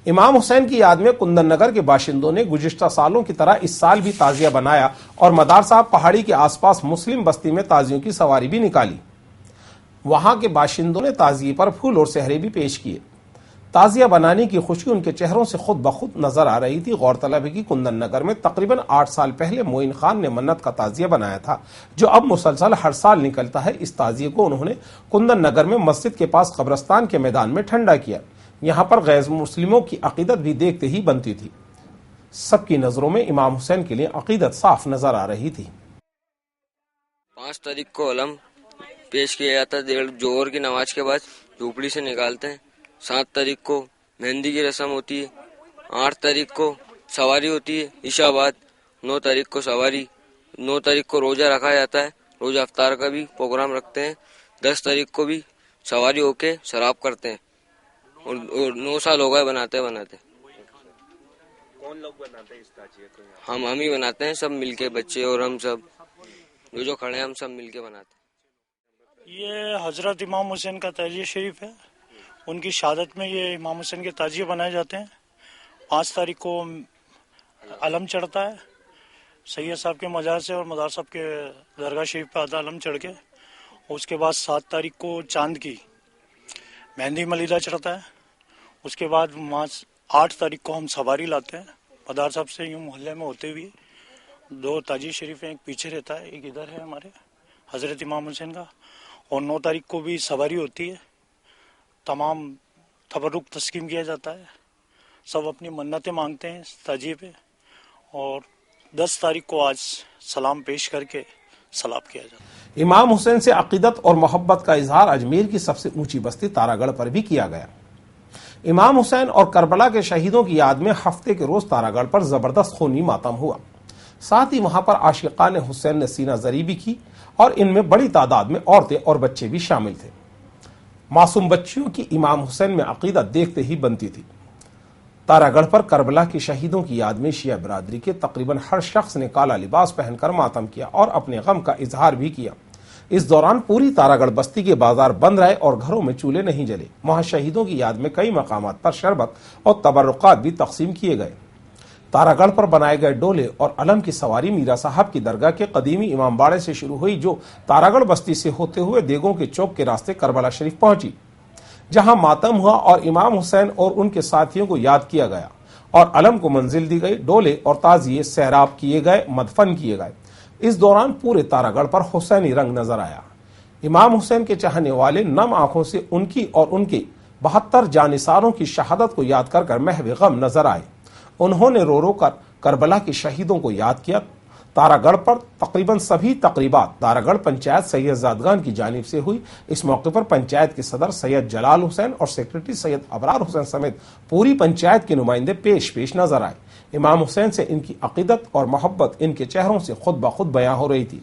امام حسین کی یاد میں کندن نگر کے باشندوں نے گزشتہ سالوں کی طرح اس سال بھی تعزیہ بنایا اور مدار صاحب پہاڑی کے آس پاس مسلم بستی میں تعزیوں کی سواری بھی نکالی۔ وہاں کے باشندوں نے تعزیے پر پھول اور سہرے بھی پیش کیے۔ تعزیہ بنانے کی خوشی ان کے چہروں سے خود بخود نظر آ رہی تھی۔ غورطلب ہے کہ کندن نگر میں تقریباً 8 سال پہلے معین خان نے منت کا تعزیہ بنایا تھا، جو اب مسلسل ہر سال نکلتا ہے۔ اس تعزیے کو انہوں نے کندن نگر میں مسجد کے پاس قبرستان کے میدان میں ٹھنڈا کیا۔ یہاں پر غیر مسلموں کی عقیدت بھی دیکھتے ہی بنتی تھی۔ سب کی نظروں میں امام حسین کے لیے عقیدت صاف نظر آ رہی تھی۔ 5 تاریخ کو علم پیش کیا جاتا ہے، جوہر کی نماز کے بعد جھوپڑی سے نکالتے ہیں۔ 7 تاریخ کو مہندی کی رسم ہوتی ہے۔ 8 تاریخ کو سواری ہوتی ہے عشاء بعد۔ 9 تاریخ کو سواری۔ 9 تاریخ کو روزہ رکھا جاتا ہے، روزہ افطار کا بھی پروگرام رکھتے ہیں۔ 10 تاریخ کو بھی سواری ہو کے شراب کرتے ہیں، اور 9 سال ہو گئے بناتے۔ کون لوگ بناتے ہیں اس تعزیے کو؟ ہم ہی بناتے ہیں، سب مل کے، بچے اور ہم سب جو کھڑے ہیں ہم سب مل کے بناتے ہیں۔ یہ حضرت امام حسین کا تعزیہ شریف ہے۔ ان کی شہادت میں یہ امام حسین کے تعزیے بنائے جاتے ہیں۔ 5 تاریخ کو علم چڑھتا ہے سید صاحب کے مزار سے، اور مدار صاحب کے درگاہ شریف پہ آدھا علم چڑھ کے۔ اس کے بعد 7 تاریخ کو چاند کی مہندی ملیدہ چڑھتا ہے۔ اس کے بعد 8 تاریخ کو ہم سواری لاتے ہیں مدار صاحب سے، یوں محلے میں ہوتے ہوئے۔ 2 تعزیے شریف ہیں، ایک پیچھے رہتا ہے، ایک ادھر ہے ہمارے حضرت امام حسین کا۔ اور 9 تاریخ کو بھی سواری ہوتی ہے، تمام تبرک تسکین کیا جاتا ہے، سب اپنی منتیں مانگتے ہیں اس تعزیے پہ۔ اور 10 تاریخ کو آج سلام پیش کر کے سلام کیا جاتا ہے۔ امام حسین سے عقیدت اور محبت کا اظہار اجمیر کی سب سے اونچی بستی تارا گڑھ پر بھی کیا گیا۔ امام حسین اور کربلا کے شہیدوں کی یاد میں ہفتے کے روز تارا گڑھ پر زبردست خونی ماتم ہوا۔ ساتھ ہی وہاں پر عاشقان حسین نے سینہ زری بھی کی، اور ان میں بڑی تعداد میں عورتیں اور بچے بھی شامل تھے۔ معصوم بچیوں کی امام حسین میں عقیدت دیکھتے ہی بنتی تھی۔ تارا گڑھ پر کربلا کے شہیدوں کی یاد میں شیعہ برادری کے تقریباً ہر شخص نے کالا لباس پہن کر ماتم کیا اور اپنے غم کا اظہار بھی کیا۔ اس دوران پوری تارا گڑھ بستی کے بازار بند رہے اور گھروں میں چولہے نہیں جلے۔ وہاں شہیدوں کی یاد میں کئی مقامات پر شربت اور تبرکات بھی تقسیم کیے گئے۔ تارا گڑھ پر بنائے گئے ڈولے اور علم کی سواری میرا صاحب کی درگاہ کے قدیمی امام باڑے سے شروع ہوئی، جو تارا گڑھ بستی سے ہوتے ہوئے دیگوں کے چوک کے راستے کربلا شریف پہنچی، جہاں ماتم ہوا اور امام حسین اور ان کے ساتھیوں کو یاد کیا گیا اور علم کو منزل دی گئی۔ ڈولے اور تعزیے سیراب کیے گئے، مدفن کیے گئے۔ اس دوران پورے تارا گڑھ پر حسینی رنگ نظر آیا۔ امام حسین کے چاہنے والے نم آنکھوں سے ان کی اور ان کے 72 جانثاروں کی شہادت کو یاد کر محو غم نظر آئے۔ انہوں نے رو رو کر کربلا کے شہیدوں کو یاد کیا۔ تارا گڑھ پر تقریباً سبھی تقریبات تارا گڑھ پنچایت سید زادگان کی جانب سے ہوئی۔ اس موقع پر پنچایت کے صدر سید جلال حسین اور سیکریٹری سید ابرار حسین سمیت پوری پنچایت کے نمائندے پیش نظر آئے۔ امام حسین سے ان کی عقیدت اور محبت ان کے چہروں سے خود بخود بیاں ہو رہی تھی۔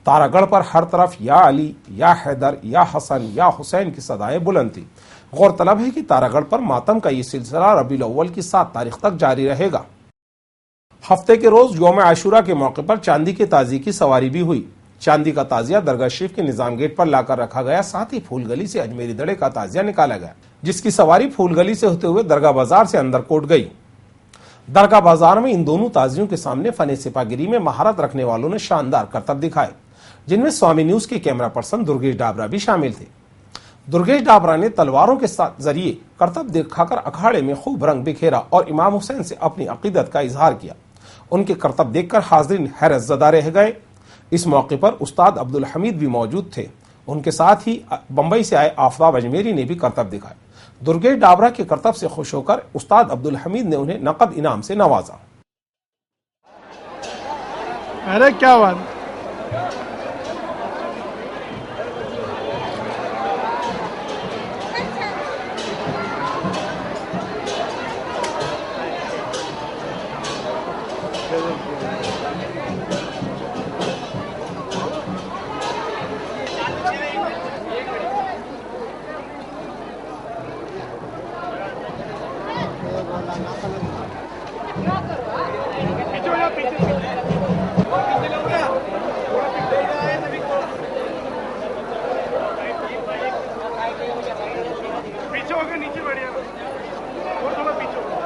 تارا گڑھ پر ہر طرف یا علی، یا حیدر، یا حسن، یا حسین کی صدائیں بلند تھیں۔ غورطلب ہے کہ تارا گڑھ پر ماتم کا یہ سلسلہ ربیع الاول کی 7 تاریخ تک جاری رہے گا۔ ہفتے کے روز یوم عاشورہ کے موقع پر چاندی کے تعزیے کی سواری بھی ہوئی۔ چاندی کا تعزیہ درگاہ شریف کے نظام گیٹ پر لا کر رکھا گیا۔ ساتھ ہی پھول گلی سے اجمیری دڑے کا تعزیہ نکالا گیا، جس کی سواری پھول گلی سے ہوتے ہوئے درگاہ بازار سے اندر کوٹ گئی۔ درگاہ بازار میں ان دونوں تعزیوں کے سامنے فن سپاگیری میں مہارت رکھنے والوں نے شاندار کرتب دکھائے، جن میں سوامی نیوز کے کیمرہ پرسن درگیش ڈابرا بھی شامل تھے۔ درگیش ڈابرا نے تلواروں کے ذریعے کرتب دکھا کر اکھاڑے میں خوب رنگ بکھیرا اور امام حسین سے اپنی عقیدت کا اظہار کیا۔ ان کے کرتب دیکھ کر حاضرین حیرت زدہ رہ گئے۔ اس موقع پر استاد عبدالحمید بھی موجود تھے۔ ان کے ساتھ ہی بمبئی سے آئے آفتاب اجمیری نے بھی کرتب دکھائے۔ درگیش ڈابرا کے کرتب سے خوش ہو کر استاد عبدالحمید نے انہیں نقد انعام سے نوازا۔ ارے کیا بات! پیچھے ہو کے نیچے بیٹھ جانا اور تھوڑا پیچھے ہو۔